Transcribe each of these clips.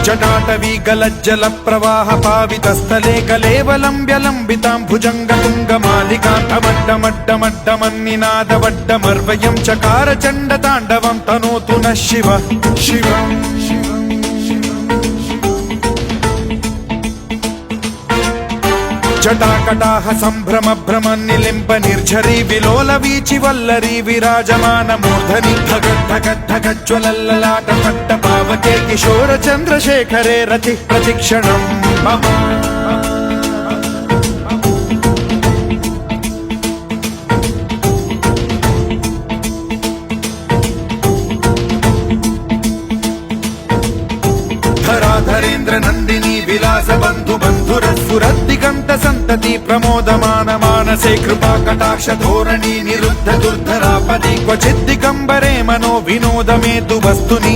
जटाटवी गलज्जल प्रवाह पावितस्थले कलेवलम्ब्यलम्बितां भुजङ्गतुङ्गमालिकां अवड्डमड्डमड्डमन्निनादवड्डमर्वयं चकार चण्डताण्डवं तनोतु नः शिव शिव जटाकटाह सम्भ्रम भ्रमन्निलिम्ब निर्झरी विलोल वीचि वल्लरी विराजमान मूर्धनि धगद्धगद्धगज्ज्वलल्ललाट पट्ट पावके किशोर चन्द्रशेखरे रतिः प्रतिक्षणं मम धराधरेन्द्र नन्दिनी विलास बन्धु बन्धुरस्फुरद्दिगन्त सन्तति प्रमोदमान मानसे कृपा कटाक्ष धोरणी निरुद्ध दुर्धरापदि क्वचिद्दिगम्बरे मनो विनोद मेतु वस्तुनि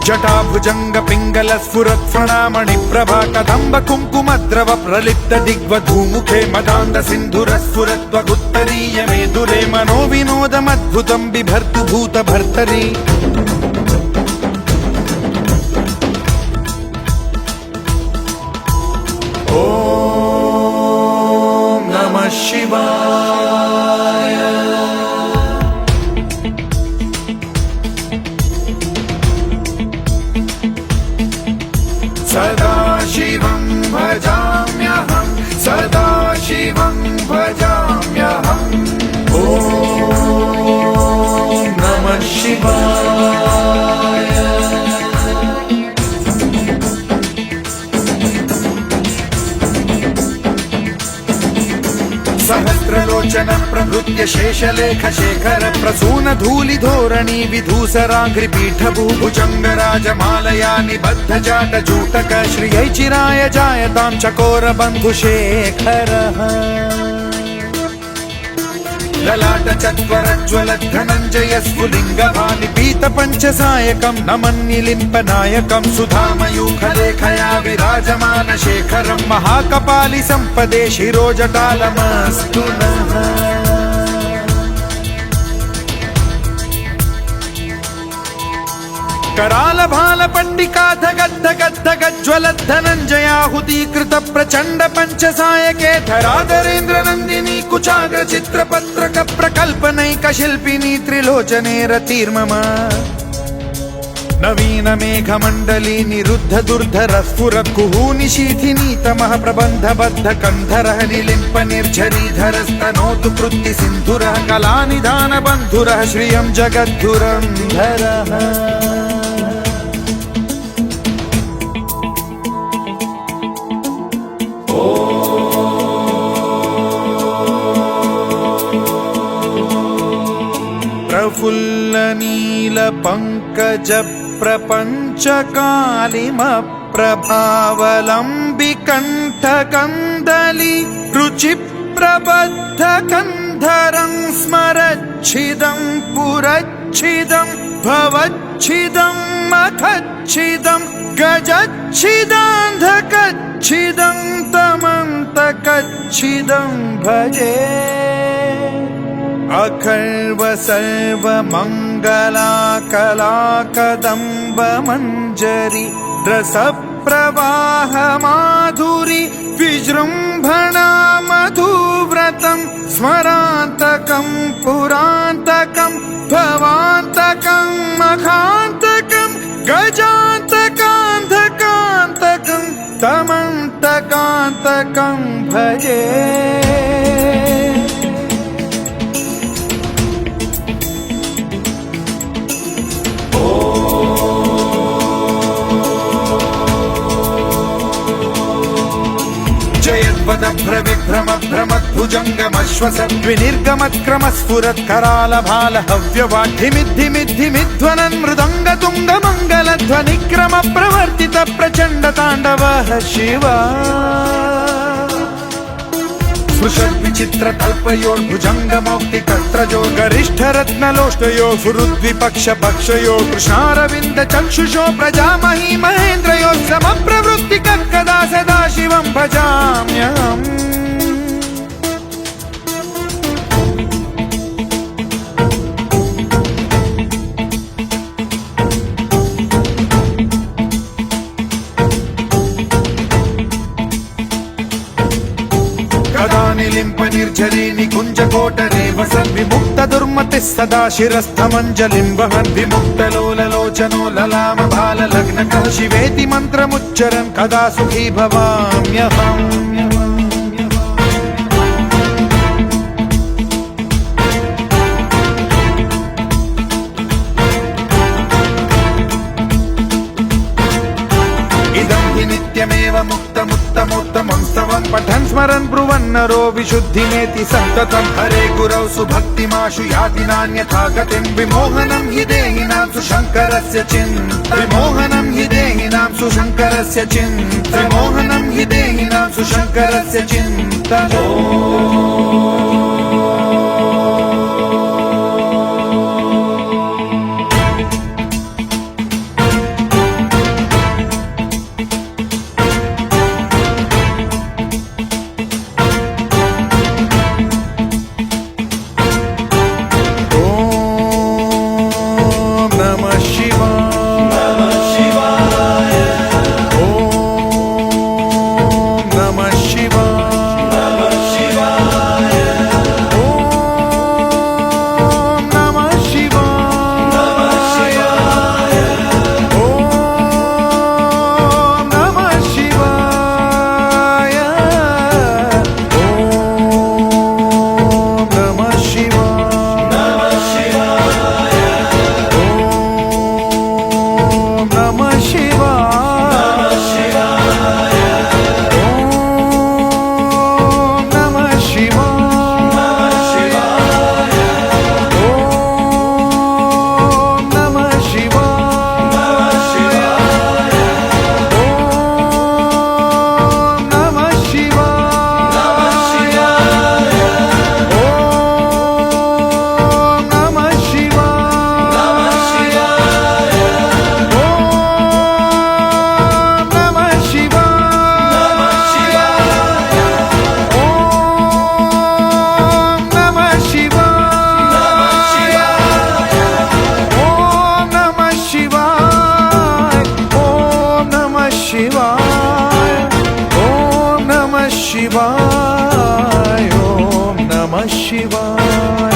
जटाभुजंग पिंगल स्फुरत् प्रणामणि प्रभा कदम्ब कुङ्कुमद्रव प्रलिप्त दिग्वधूमुखे मदान्ध सिन्धुर स्फुरत्वगुत्तरीय मेदुरे मनो विनोदमद्भुतं बिभर्तु भूत भर्तरि ॐ नमः शिवाय सदा शिवं भजाम्यहं सदा शिवं भजाम्यहम् ॐ नमः शिवाय सहस्रलोचन प्रभृत्य शेषलेख शेखर प्रसून धूलि धोरणी विधूसराघ्रिपीठ भूभुजंग राजमालया निबद्ध जाट जूटक श्रियै चिराय जायतां चकोर बन्धुशेखरः ललाट चत्वरज्वल धनञ्जय स्फुलिंग भानिपीत पंचसायकं नमन्निलिम्प नायकं सुधामयूखलेखया विराजमान शेखरं महाकपालि संपदे शिरोजटालमस्तु नः कराल भाल पंडिका धगद्धगद्धगज्ज्वल धनञ्जयाहुतीकृत प्रचण्ड पंचसायके धराधरेन्द्र नन्दिनी कुचाग्र चित्रपत्रक प्रकल्पनैक शिल्पिनी त्रिलोचने रतिर्मम नवीन मेघमण्डली निरुद्ध दुर्धर स्फुरत् कुहूनिशीथिनी तमः प्रबन्धबद्ध कन्धरः निलिम्प निर्झरीधर स्तनोतु कृत्ति सिन्धुरः कलानिधान बन्धुरः श्रियं जगद्धुरन्धरः प्रफुल्ल नील पंकज प्रपंच कालिम प्रभावलंबि कंठ कंदली रुचि प्रबद्ध कंधरं स्मरच्छिदं पुरच्छिदं भवच्छिदं मखच्छिदं गजच्छिदान्धकच्छिदं तमन्तकच्छिदं भजे अखर्व सर्व मंगला कला कदम्ब मंजरी रस प्रवाह माधुरी विजृंभणा मधुव्रतं स्मरान्तकं पुरान्तकं भवान्तकं मखान्तकं गजान्तकान्धकान्तकं तमन्तकान्तकं भजे भ्रविभ्रम भ्रमद्भुजङ्गमश्वसद्विनिर्गमत्क्रम स्फुरत् कराल भाल हव्यवाढ्धिमिद्धिमिद्धिमिध्वनन् मृदङ्ग तुङ्ग मङ्गलध्वनिक्रम प्रवर्तित प्रचण्ड ताण्डवः शिवा स्पृशद्विचित्र कल्पयोर्भुजङ्ग मौक्तिकस्त्रजो गरिष्ठ रत्नलोष्टयो फुरुद्विपक्ष पक्षयो कृष्णारविन्द चक्षुषो प्रजामही महेन्द्रयो समप्रवृत्तिकः कदा सदा शिवं भजाम्यहम् वसन् विमुक्त दुर्मतिः सदा शिरस्थमञ्जलिं वहन् विमुक्तलोललोचनो ललाम बाललग्नकः शिवेति मन्त्रमुच्चरन् कदा सुखी भवाम्यहम् नित्यमेव मुक्तमुत्तमोत्तमं स्तवं पठन् स्मरन् ब्रुवन्नरो विशुद्धिमेति सन्ततं हरे गुरौ सुभक्तिमाशु याति नान्यथा गतिं विमोहनं हि देहिनां सुशङ्करस्य चिन्ता विमोहनं हि देहिनां सुशङ्करस्य चिन्ता विमोहनं हि देहिनां सुशङ्करस्य चिन्ता शिवाय, ॐ नमः शिवाय।